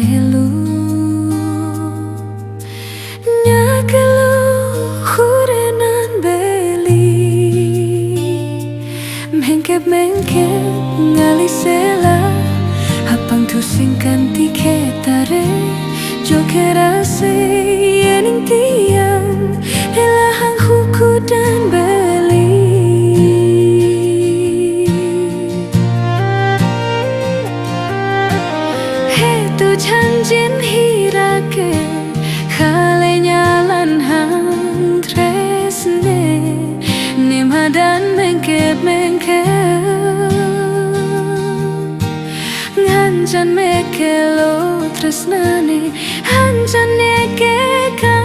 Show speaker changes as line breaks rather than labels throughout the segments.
melu nyakelu hurenan beli mengkep ngalisela hapang tusingkan tiketare jokerase yening tiang elahang huku dan beli hetu janjin hirake khale nyalan hang tresne nemadan mengkep nganjan mekelo tresnane hanjan nekeka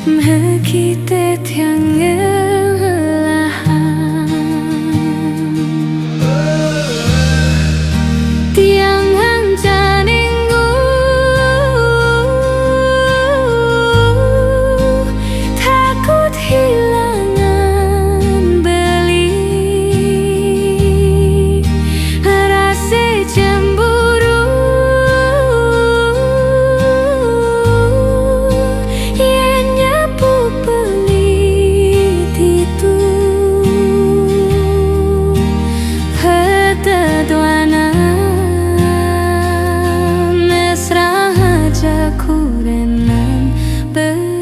mekite tiang elahan tiang hanjan inggu takut hilangan beli rasa cemburu yang nyapu pelit itu petatuana mesra aja kurenan beli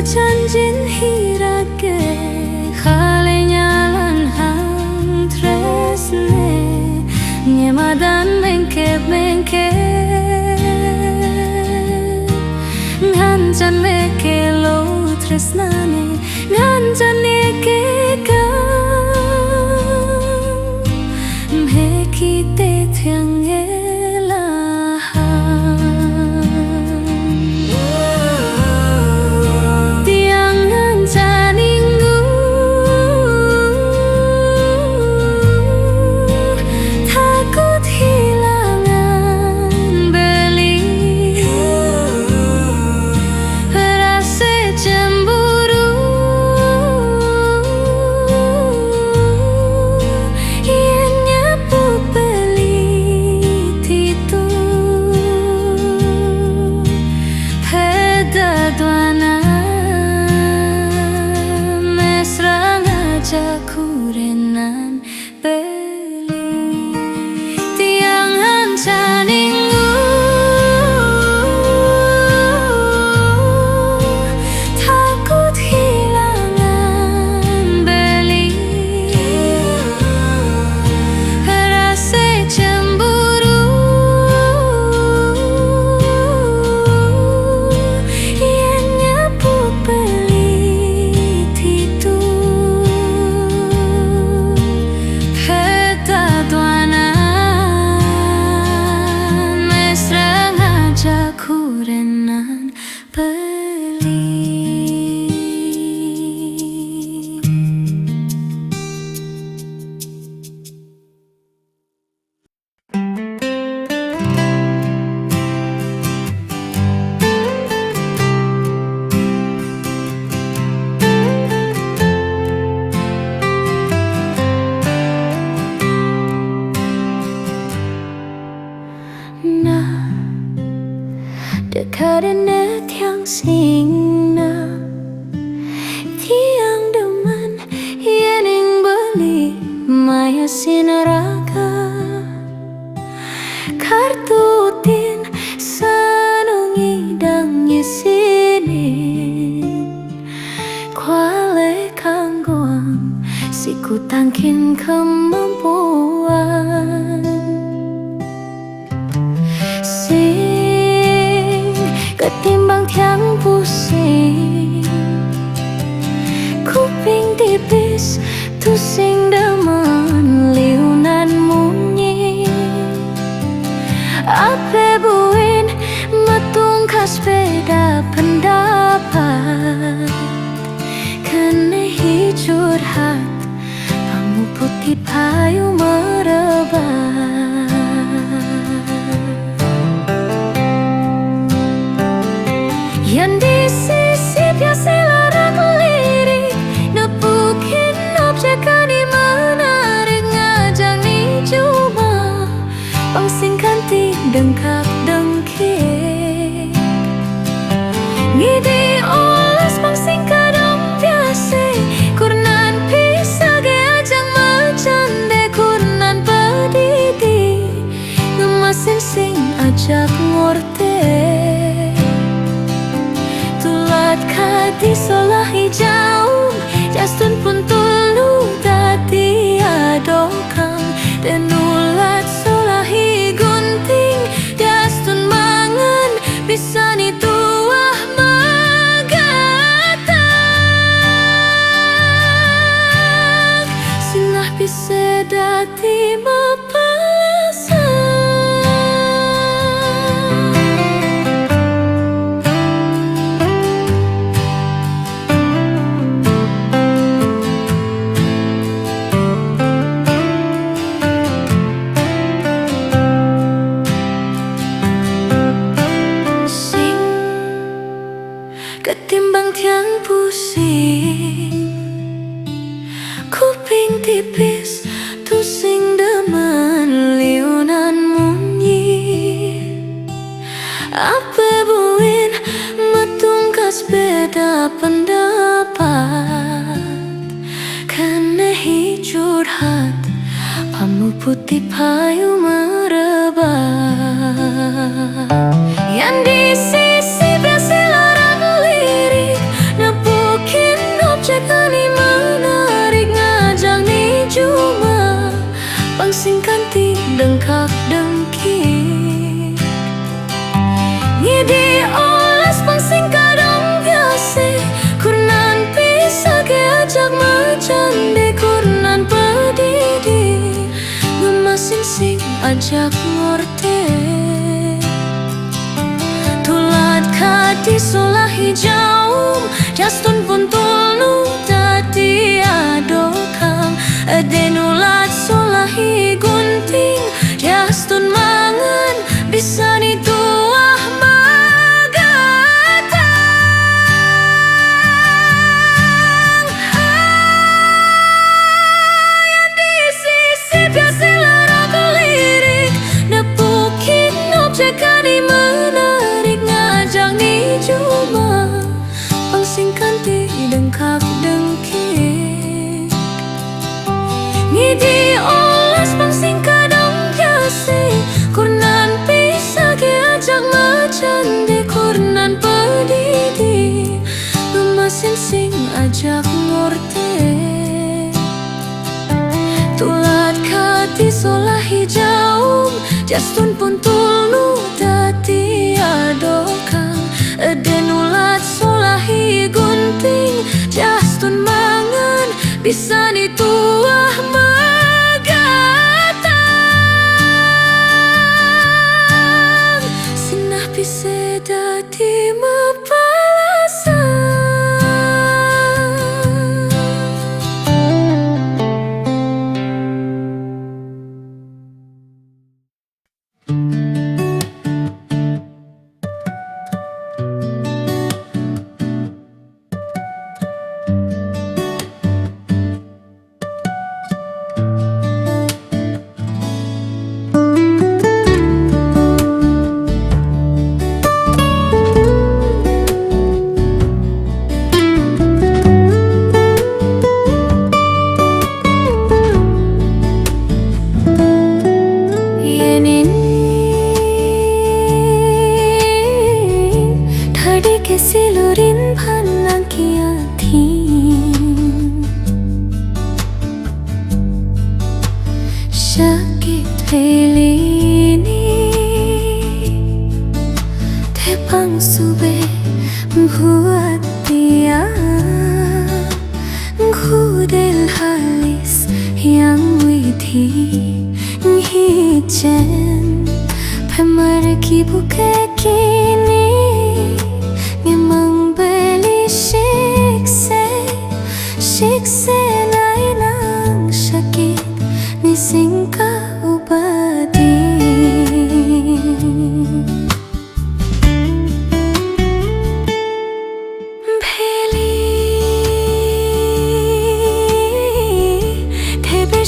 janjin hirake khale nyalan hang tresne nyemadan mengkep nganjan mekelo tresnane nganjan nekeka mekite tiang kurenan beli tiang hancan inggu takut hilangan beli rasa cemburu yang nyapu pelit itu kurenan beli karena tiang singna tiang deman yening beli maya sinaraga kartutin sanungi dang yesini kuale kanggoang siku tangkin kemampuan ketimbang tiang pusing tipis tu sing demen liunan munyi. Ape buin metung kas beda pendapat, kene curhat kamu putih payu merebak. Yang di sisi biasa larak lirik, nepukin objek kani menarik, ngajak ni cuma pangsingkan ti dengkap dengkik. Ngidi olas pangsingkan dong biasa, kurnan pisah ge ajang macande, kurnan pedidi ngemasin sing ajak ngorte. Tulat kati solah hijau, jastun pun tulu dati adokam, dan ulat solahi gunting, jastun mangan bisa ni tuah magatak, sinah bisa dati mapalasan. Ketimbang tiang pusing, kuping tipis tu sing demen liunan munyi. Apa buin metung kas beda pendapat, kene curhat pamu putih payu merebak. Yang di sisi biasa larang lirik, nepukin objek kani menarik, ngajak ni cuma pangsingkan ti dengkak dengkik. Ngidi olas pangsingkan dong biasa, kurnan pisah ge ajak macande, kurnan pedidi ngemasin sing ajak ngorte. Tulat kati solah hijau, jastun pun tulu dati adokam, den ulat solahi gunting, jastun mangan bisa ni tuah magatang. Yang di sisi biasa larak lirik, nepukin objek kani menarik, ngajak ni cuma pangsingkan ti dengkak dengkik. Ngidi olas pangsingkan dong biasa, kurnan pisah ge ajak macande, kurnan pedidi ngemasin sing ajak ngorte. Tulat kati solah hijau, jastun pun tulu dati adokam, den ulat solahi gunting, jastun mangan bisa ni tuah magatang, sinah bisa dati mapalasan. thì hijen pemar kibuke kini memang beli sikse nai nang sakit ni singka ubati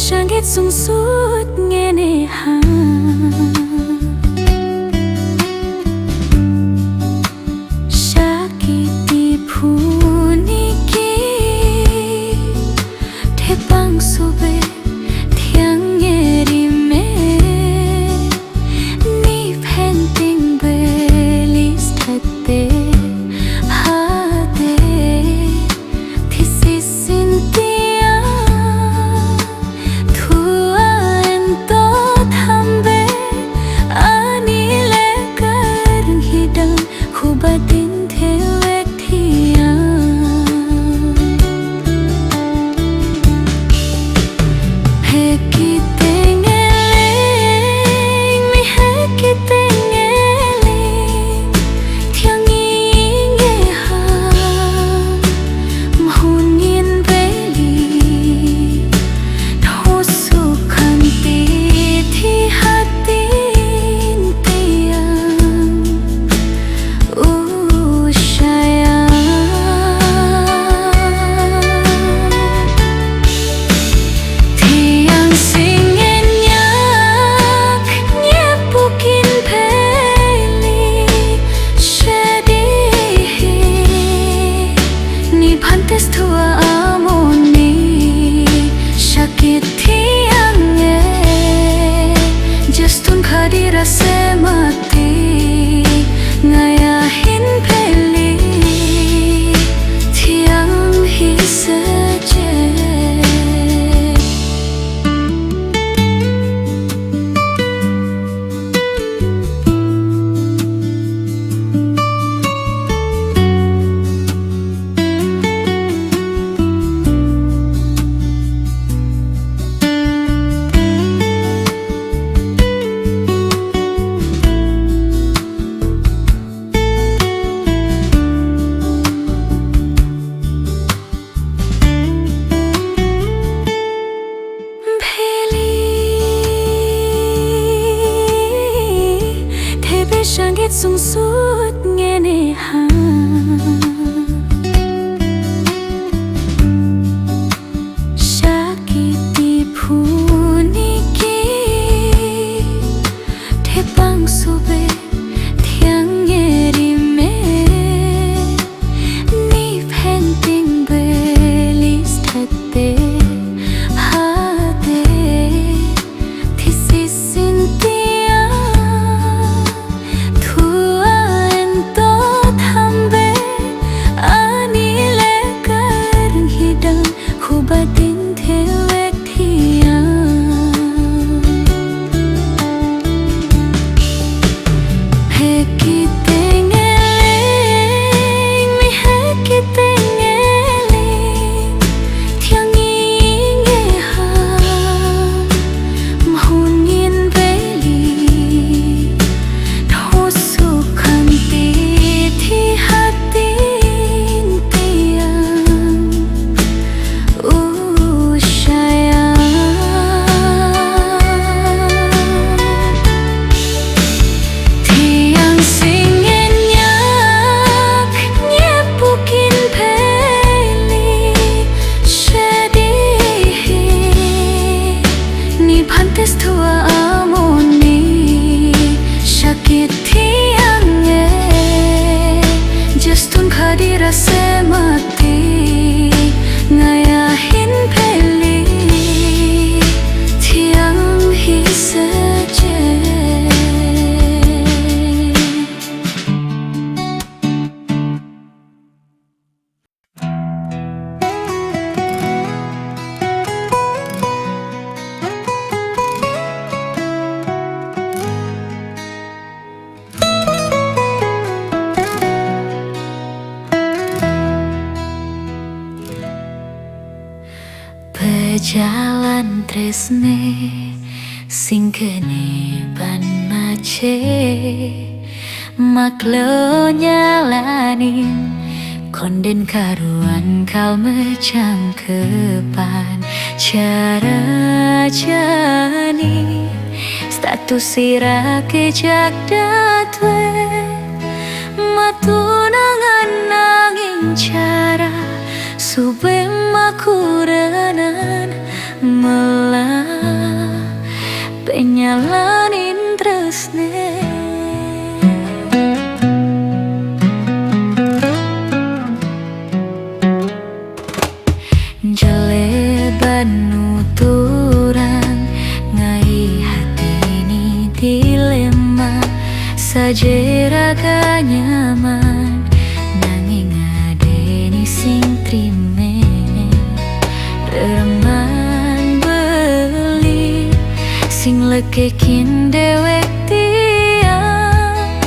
Sangit sungsut ngene ha Sakiti puniki Tepang sobe tiang ngerime Ni penting belis tate hade Tisisin tua amoni sakit tiangnya justun kadira semati ngayahin peli tiang hisaje Sangit sungsut ngene ha Sakiti puniki Tepang sobe tiang ngerime Ni penting belis tate hade Tisisin tua ento tham jalan tresne sing kene ban mace maklo nyalanin konden karuan kalme cangkepan cara jani status sira kejak datwe matunangan nanging cara subem makuranan melah penyalanin tresne jeleban nuturan ngai hati ini dilema sajeraga nyaman nanging adeni sing trime reman beli sing lekekin dewek tiang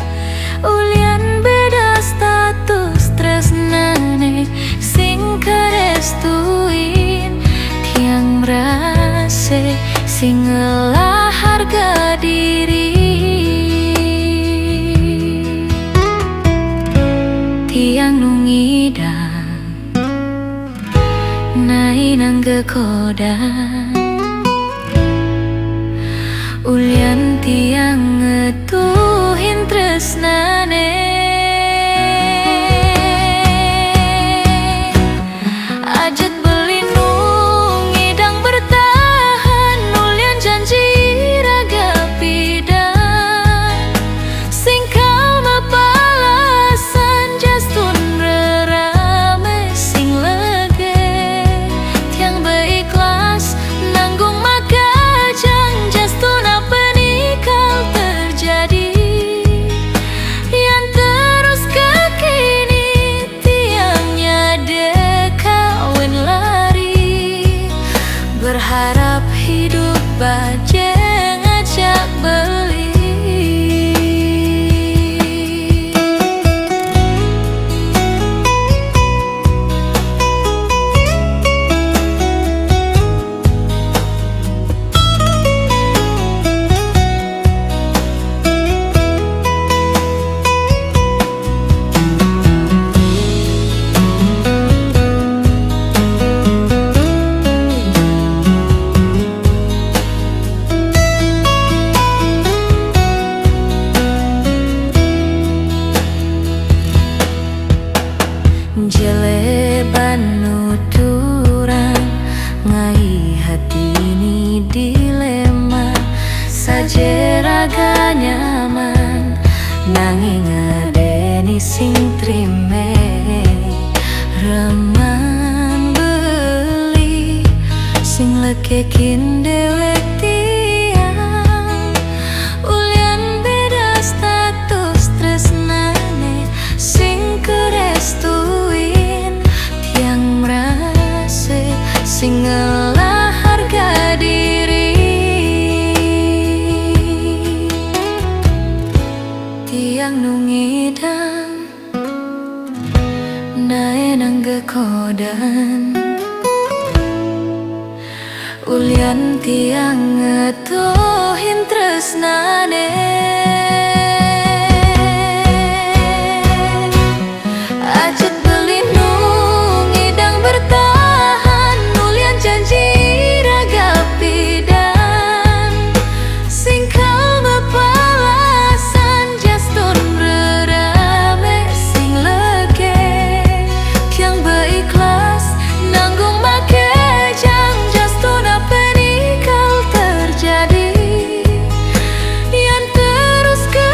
ulian beda status tresnane sing karestuin tiang merase sing ngelah harga diri tiang nungidang nai nangge kodan ulian tiang ngetuhin tresnane ajat belindung ngidang bertahan ulian janji raga pidan singkal mapalasan justun rerame sing lege tiang beikhlas nanggung makajang justun apa nikal terjadi yang terus kekini tiangnya dekawin lari berharap hidup bajeng ajak beli jeleban nuturan ngai hati ini dilema sajeraga nyaman nanging adeni sing trime reman beli sing lekekin dewek tiang ulian beda status tresnane sing kerestuin tiang merase sing ngelah harga diri tiang nungidang nae nangge kodan ulian tiang ngetuhin tresnane ajat belindung ngidang bertahan ulian janji raga pidan singkal mapalasan justun rerame sing lege tiang beikhlas nanggung makejang justun apa nikal terjadi yang terus ke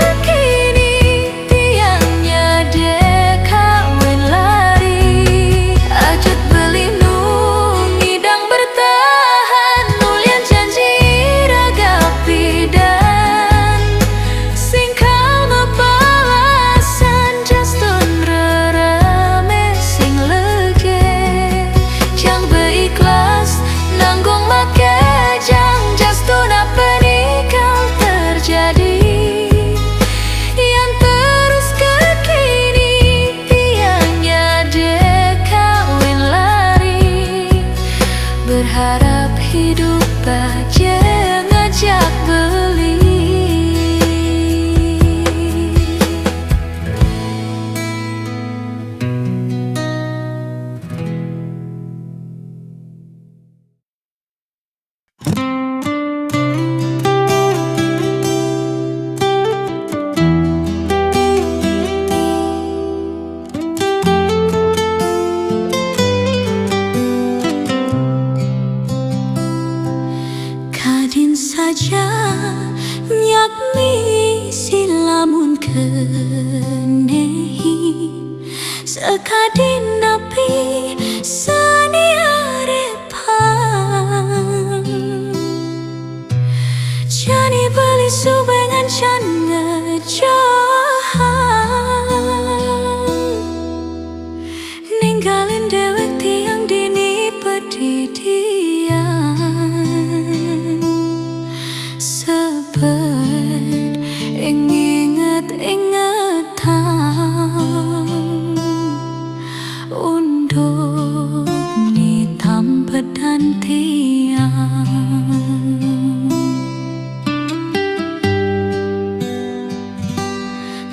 tenehi sekadin napi sani arepan jani beli subengan can ngejahan ninggalin dewek tiang dini pedidian sebet inget-ingetan untuk nitam pedan tiang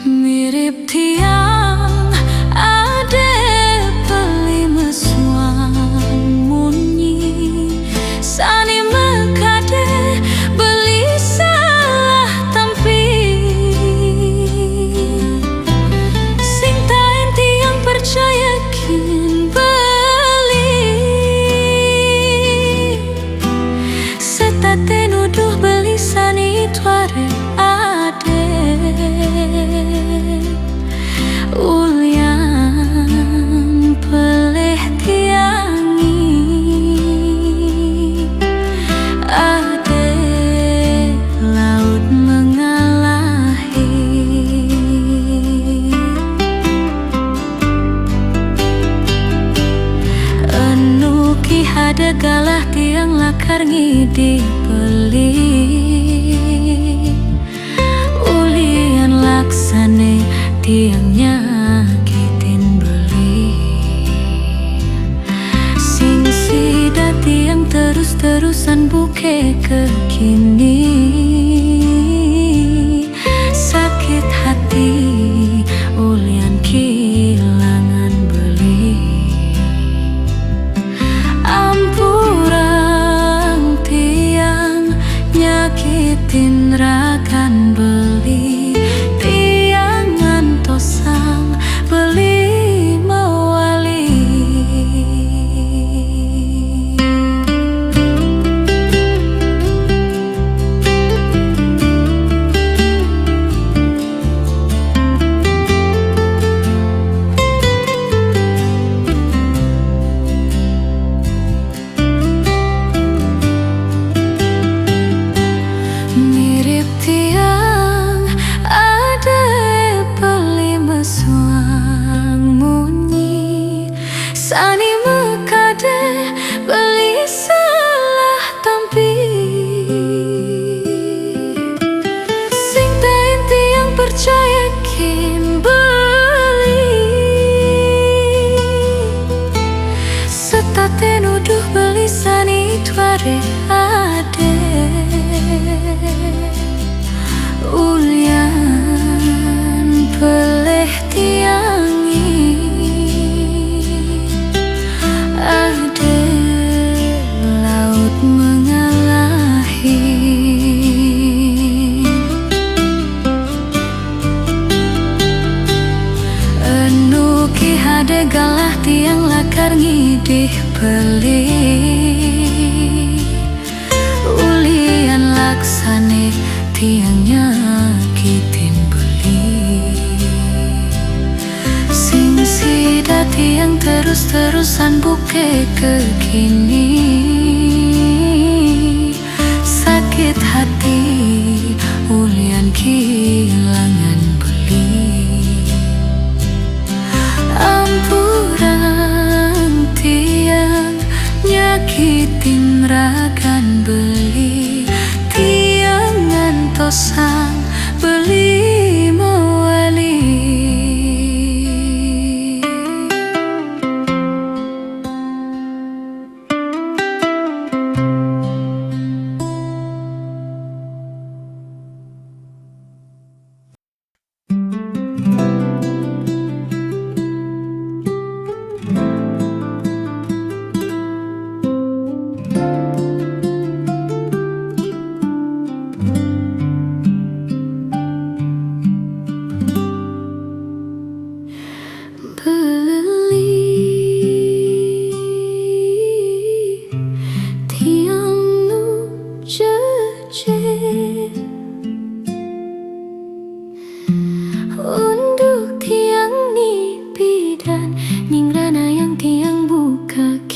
mirip tiang ade beli meswan munyi sani mekade beli salah tampi sing taen tiang percaya kin beli setate nuduh beli sani tuare ade ulian peleh tiangi ade laut mengalahi anu ki hade galah tiang lakar ngidi beli ulian laksane tiang nyakitin beli sing sida tiang terus-terusan buke kekini sakit hati ulian kehilangan beli ampurang tiang nyakitin rakan beli sang beli mewali mirip tiang ada sani mekade beli salah tampi sing taen tiang percaya kin beli setate nuduh beli sani tuare ade ulian peleh tiangi ade laut mengalahi anu ki hade galah tiang lakar ngidih beli ulian laksane tiang nyakitin beli sing sida tiang terus-terusan buke kekini sakit hati ulian kehilangan beli ampurang tiang nyakitin rakan beli tiang ngantosang beli mewali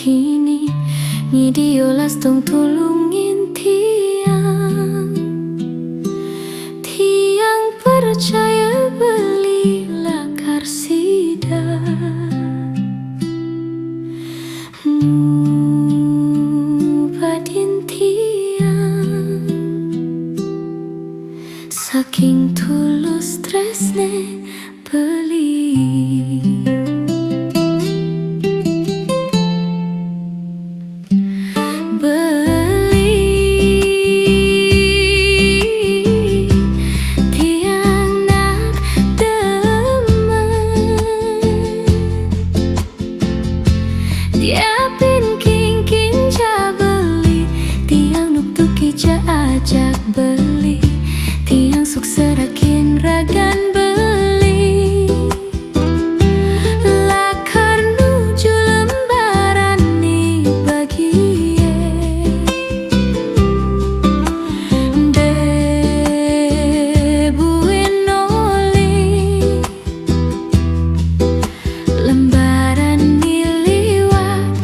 kini ngidiolas tong tulungin tiang percaya beli lakar sida badin tiang saking tulus tresne beli. Ajak beli tiang suk serakin ragan beli lakar nuju lembaran ni bagi de buenoli lembaran ni liwat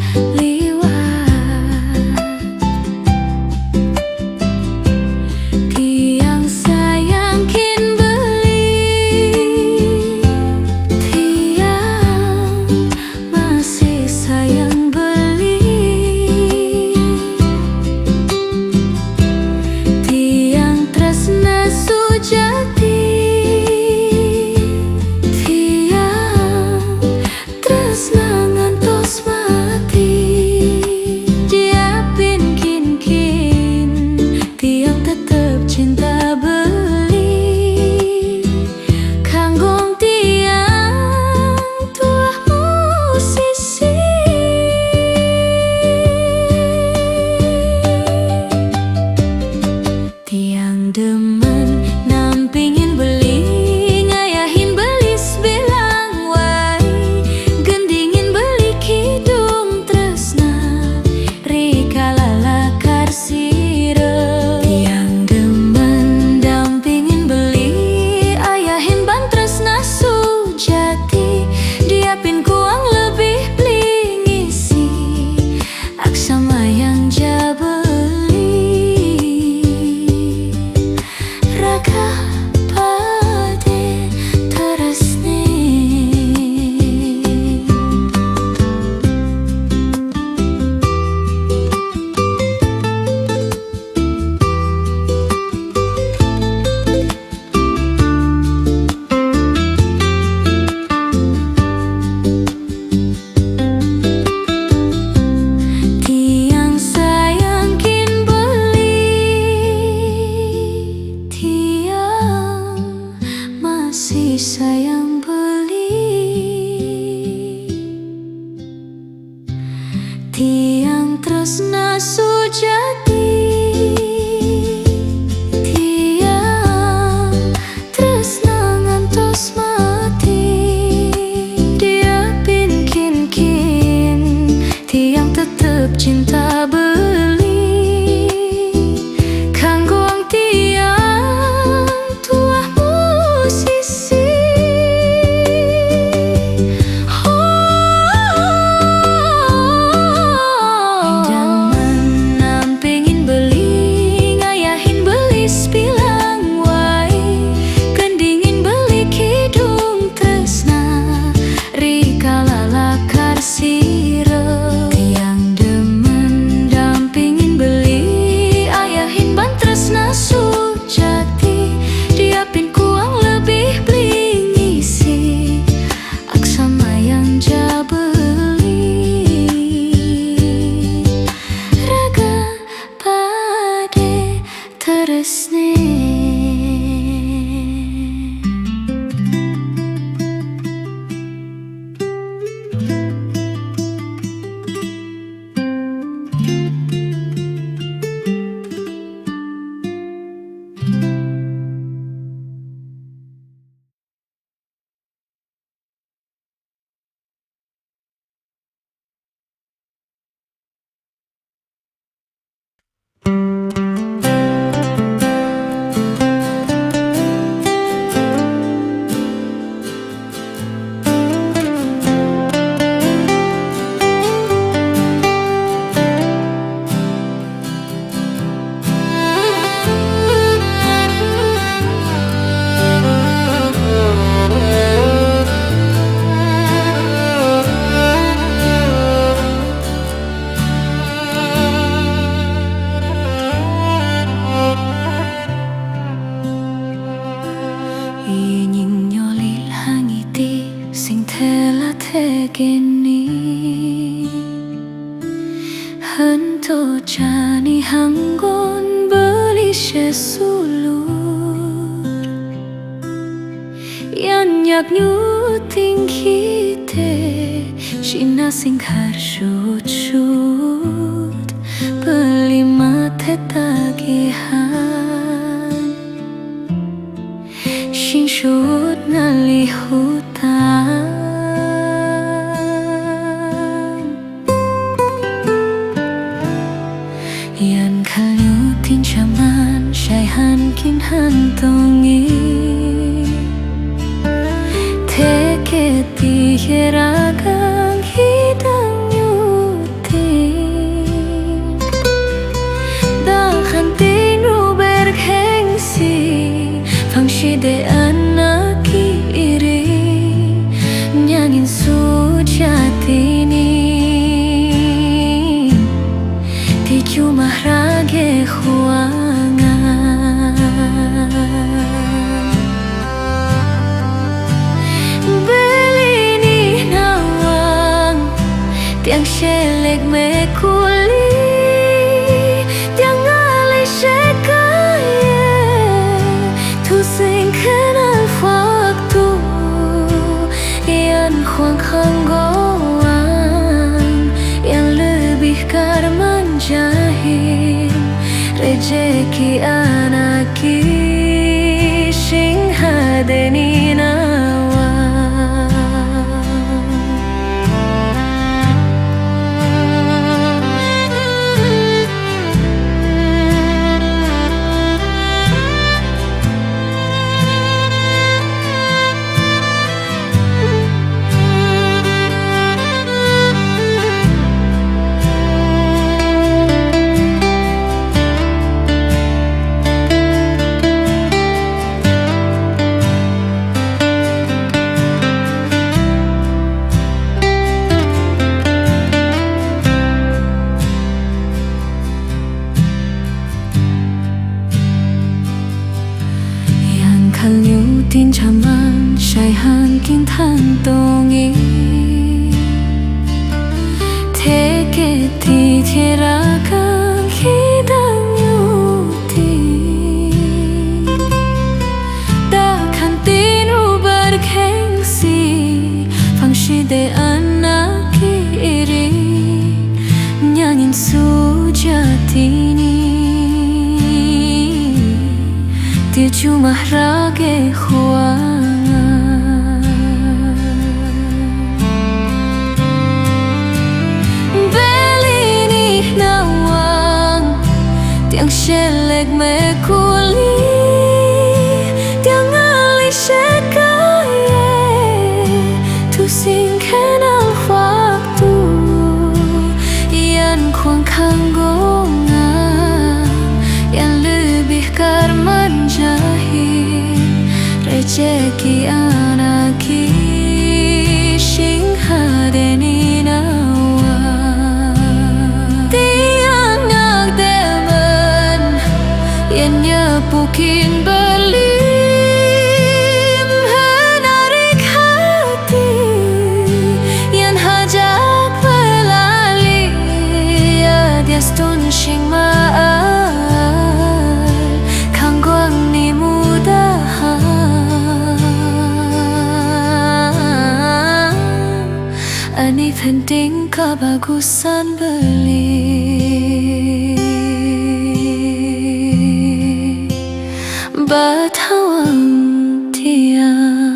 sayang beli tiang tresna sujati tiang tresna ngantos mati dia kin tiang tetep cinta beli kanggoang tiang tuah musisi. Hento jani hanggon beli sesulur Yan yak nyuting kite Shina singkar shoot Beli mate tagihan Shin shoot nali hutan Yan kalutin chaman Shaihan kin hantongi Teke tiheragang hidang nyuting Dahan tinu bergengsi Fangshide anak iri Nyangin sujatini Di cuma rage huangan Beli ni nawang Tiang shelek me kuli Tiang alay shekaye Tu sing kenal waktu Yang huang hanggoan Yang lebih karman jahil Rejeki anaki Sing hadeni nawang Kalutin chaman Shaihan kin tantongi Teke ti tiragang hidang nyuting Dakan tinu bergengsi Fangshide anak iri Nyangin sujatini Dia cuma rage huangan Beli ni nawang Tiang shelek me kuli Tiang alay shekaye Tu sing kenal waktu Yan kuang kanggongan Yang lebih karman jahil Rejeki anaki Sing hadeni nawang Tiang nak demen Yan nyepukin belim Menarik hati Yan hajak belali Ya diastun sing maaf Ani penting kebagusan beli Batawang tiang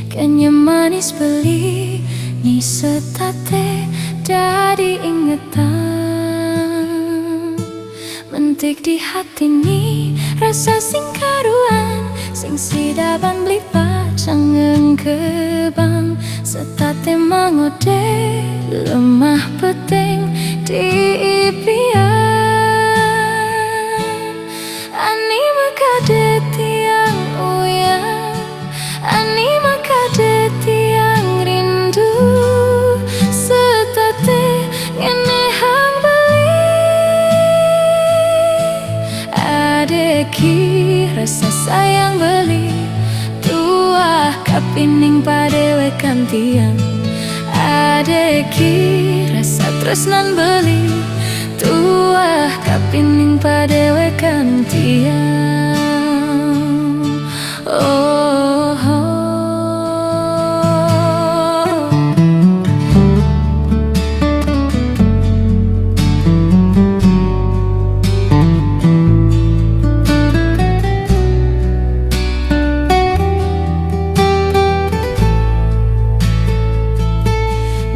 Kanya manis beli ni setate dari ingatan Mentik di hati ni rasa sing karuan, sing sidaban beli pacangan kebang, setate mangode lemah peteng di impian. Ani makade tiang uyang, ani makade tiang rindu, setate ngene hang beli. Adeki rasa sayang beli, tuah kapining padewe kantian. Adeki rasa tresnan beli, tuah kapining padewe kantian. Oh, oh.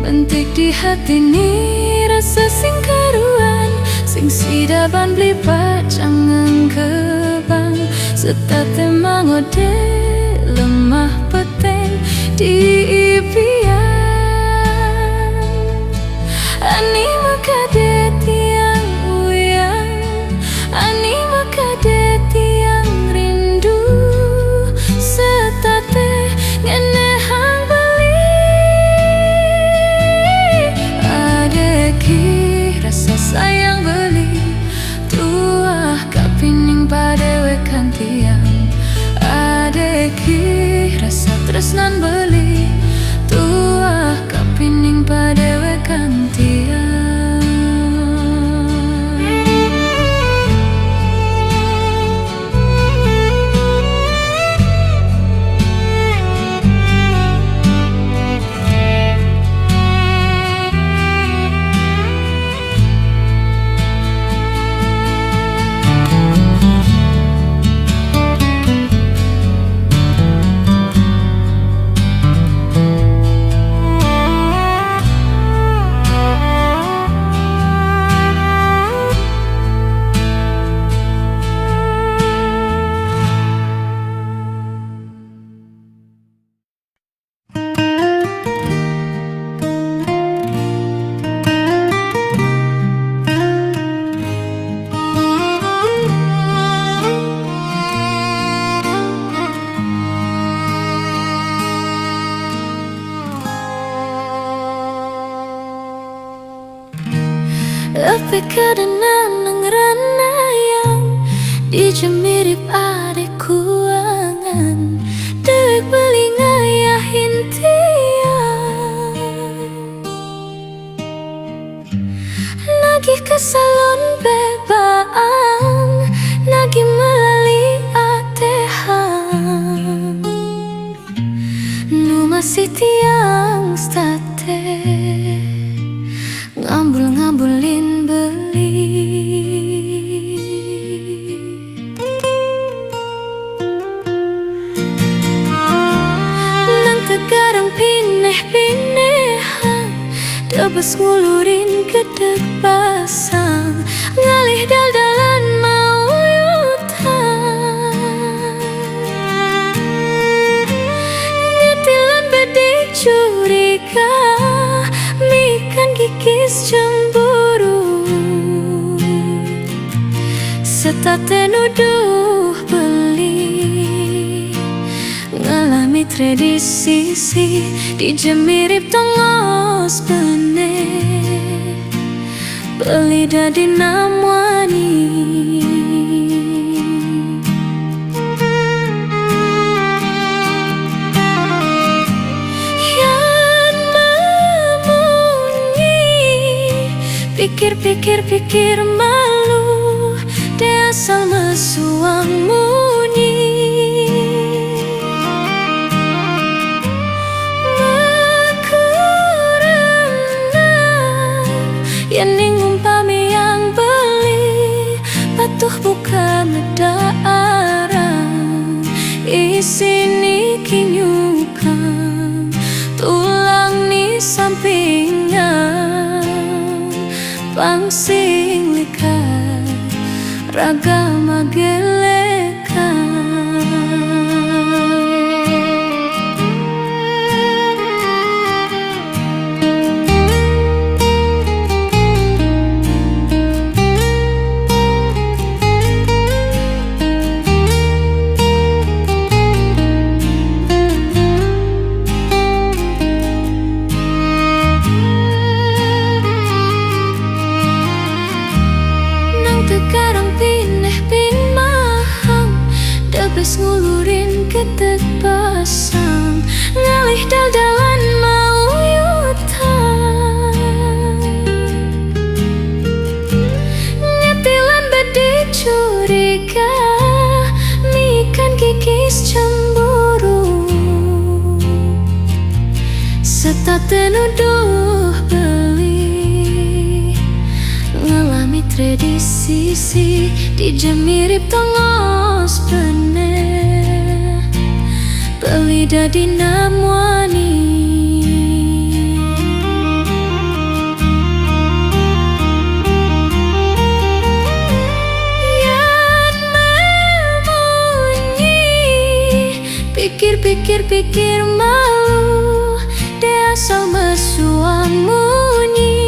Mentik di hati ni rasa sing karuan, sing sidaban beli pacangan kebang, setate mangode lemah peteng di impian. Ani makade tiang uyang, ani makade tiang rindu, setate ngene hang beli. Adeki rasa sayang beli, tuah kapining padewe kantian. Adeki rasa tresnan beli, tuah kapining padewe kantian. Tapi kadang ngerana yang dijemirip adek kuangan, dewek beli ngayahin tiang. Nagih ke salon bebaan, nagih melalui atehan, nu masih tiang state ngambul-ngambulin beli. Nang tegarang pineh-pinehan, debes ngulurin kedek pasang, ngalih dal-dalan mau yutan. Ngetilan bedik curiga, mikan kikis cemburu, setate nuduh beli, ngalami tradisi dijemirip tongos benih, beli dadi namwani. Pikir-pikir malu, de asal mesuang munyi. Makurana yang umpami yang beli, patuh buka medaarang, isini kinyukan, tulang ni sampingan, pangsing likat ragama gelekan. Tekarang pineh pin mahang debes ngulurin ketek pasang ngalih dal-dalan mau yutan ngetilan bedi curiga mikan kikis cemburu serta tenuduh tradisi di jam mirip tongos bener beli dadi namwani yan memunyi pikir malu de asal mesuang munyi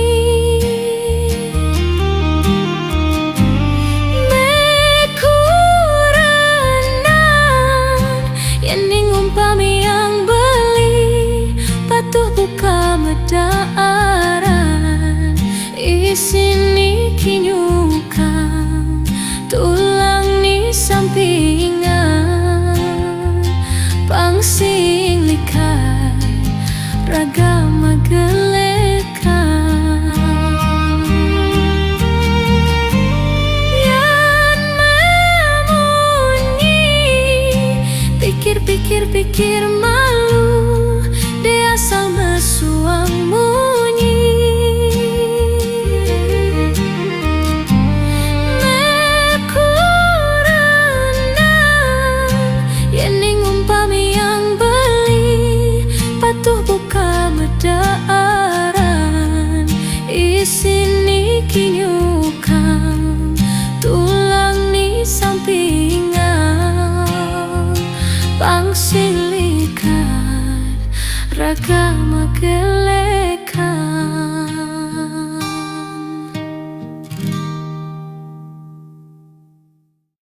buka medaaran isini kinyukan tulang ni sampingan pangsing likat ragama gelekan yan memunyi pikir malu de asal mesuang munyi mekurenang yening umpami yang beli patuh buka medaaran isini kinyukan tulang ni sampingan pangsilikan ragama gelekan.